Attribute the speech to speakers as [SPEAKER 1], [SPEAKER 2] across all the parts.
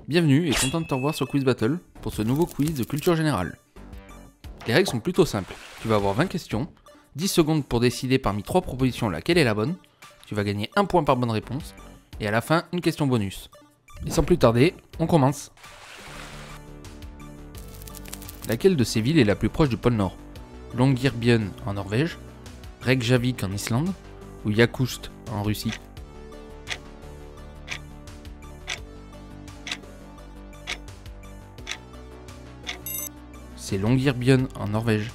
[SPEAKER 1] Bienvenue et content de te revoir sur Quiz Battle pour ce nouveau quiz de culture générale. Les règles sont plutôt simples. Tu vas avoir 20 questions, 10 secondes pour décider parmi 3 propositions laquelle est la bonne, tu vas gagner 1 point par bonne réponse, et à la fin, une question bonus. Et sans plus tarder, on commence. Laquelle de ces villes est la plus proche du pôle Nord? Longyearbyen en Norvège, Reykjavik en Islande ou Yakoust en Russie? C'est Longyearbyen en Norvège.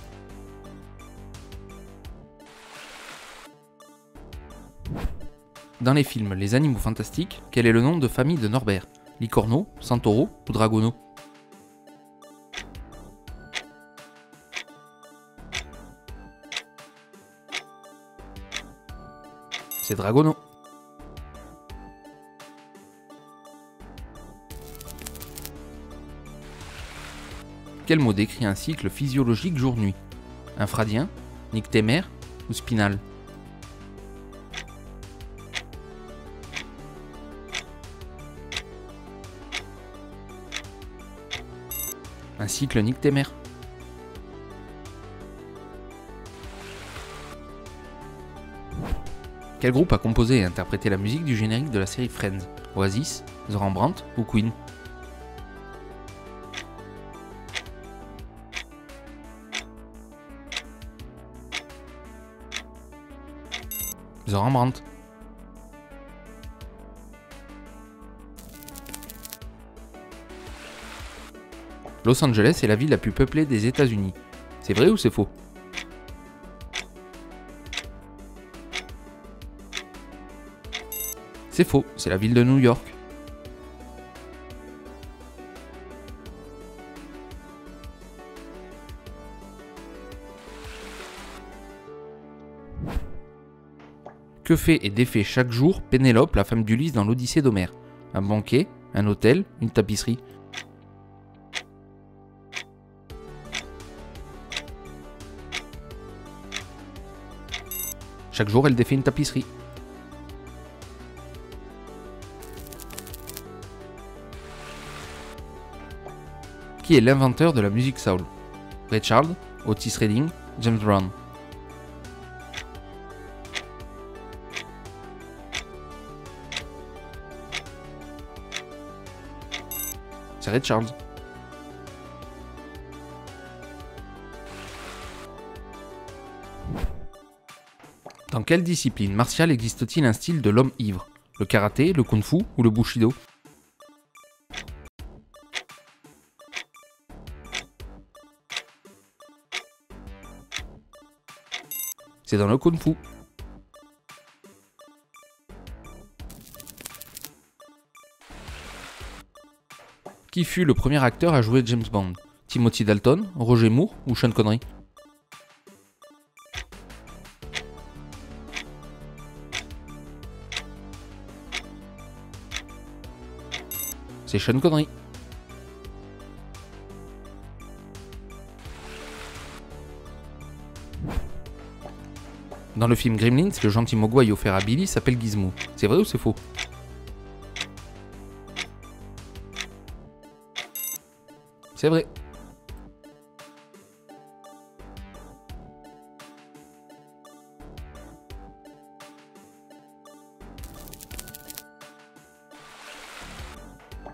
[SPEAKER 1] Dans les films Les Animaux Fantastiques, quel est le nom de famille de Norbert? Licorno, Santoro ou Dragono? C'est Dragono. Quel mot décrit un cycle physiologique jour-nuit? Infradien, nyctémaire ou spinal? Un cycle nyctémaire. Quel groupe a composé et interprété la musique du générique de la série Friends? Oasis, The Rembrandt ou Queen? The Rembrandt. Los Angeles est la ville la plus peuplée des États-Unis. C'est vrai ou c'est faux? C'est faux, c'est la ville de New York. Que fait et défait chaque jour Pénélope, la femme d'Ulysse dans l'Odyssée d'Homère? Un banquet, un hôtel, une tapisserie? Chaque jour, elle défait une tapisserie. Qui est l'inventeur de la musique soul? Ray Charles, Otis Redding, James Brown? C'est Ray Charles. Dans quelle discipline martiale existe-t-il un style de l'homme ivre? Le karaté, le kung-fu ou le bushido? C'est dans le kung-fu. Qui fut le premier acteur à jouer James Bond? Timothy Dalton, Roger Moore ou Sean Connery? C'est Sean Connery. Dans le film Gremlins, le gentil mogwai offert à Billy s'appelle Gizmo. C'est vrai ou c'est faux? C'est vrai.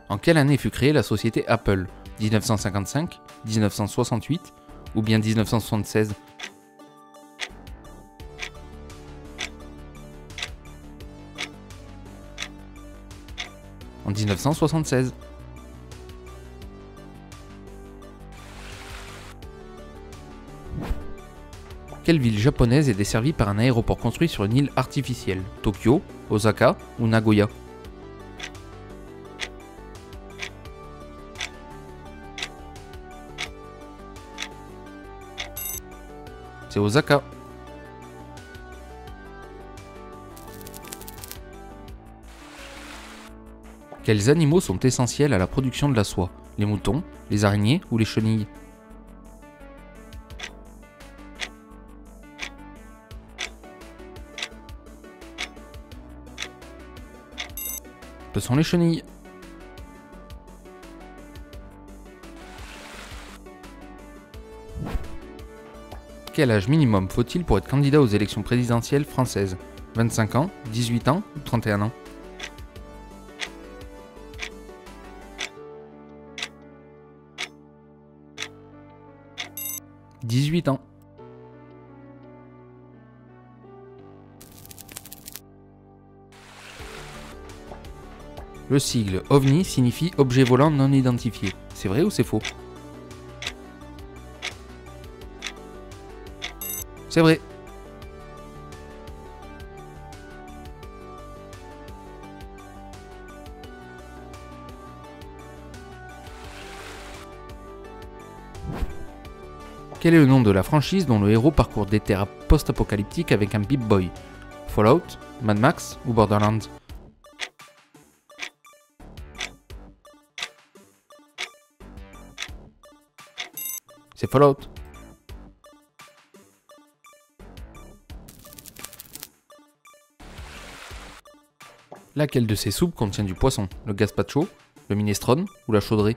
[SPEAKER 1] En quelle année fut créée la société Apple? 1955, 1968 ou bien 1976? En 1976. Quelle ville japonaise est desservie par un aéroport construit sur une île artificielle? Tokyo, Osaka ou Nagoya? C'est Osaka. Quels animaux sont essentiels à la production de la soie? Les moutons, les araignées ou les chenilles? Ce sont les chenilles. Quel âge minimum faut-il pour être candidat aux élections présidentielles françaises? 25 ans, 18 ans ou 31 ans? « 18 ans. Le sigle OVNI signifie objet volant non identifié. C'est vrai ou c'est faux? C'est vrai. Quel est le nom de la franchise dont le héros parcourt des terres post-apocalyptiques avec un Pip-Boy? Fallout, Mad Max ou Borderlands? C'est Fallout. Laquelle de ces soupes contient du poisson? Le gazpacho, le minestrone ou la chaudrée?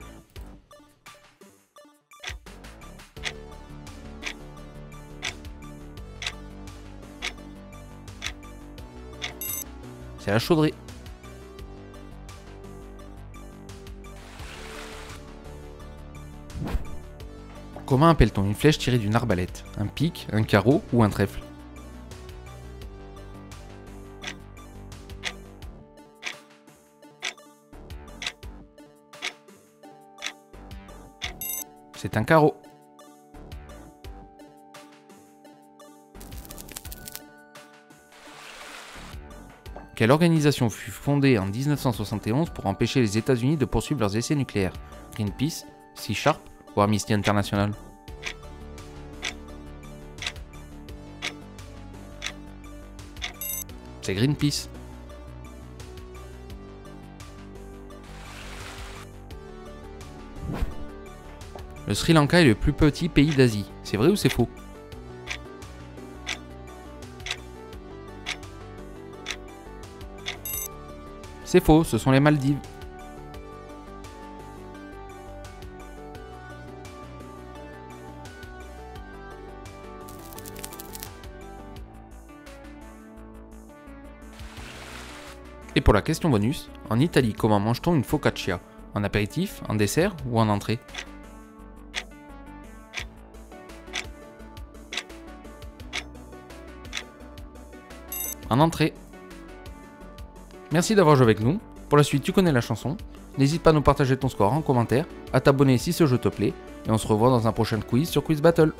[SPEAKER 1] C'est la chaudrée. Comment appelle-t-on une flèche tirée d'une arbalète? Un pic, un carreau ou un trèfle? C'est un carreau. Quelle organisation fut fondée en 1971 pour empêcher les États-Unis de poursuivre leurs essais nucléaires? Greenpeace, Sea Sharp ou Amnesty International? C'est Greenpeace. Le Sri Lanka est le plus petit pays d'Asie. C'est vrai ou c'est faux? C'est faux, ce sont les Maldives. Et pour la question bonus, en Italie, comment mange-t-on une focaccia? En apéritif, en dessert ou en entrée? En entrée. Merci d'avoir joué avec nous. Pour la suite, tu connais la chanson. N'hésite pas à nous partager ton score en commentaire, à t'abonner si ce jeu te plaît, et on se revoit dans un prochain quiz sur Quiz Battle.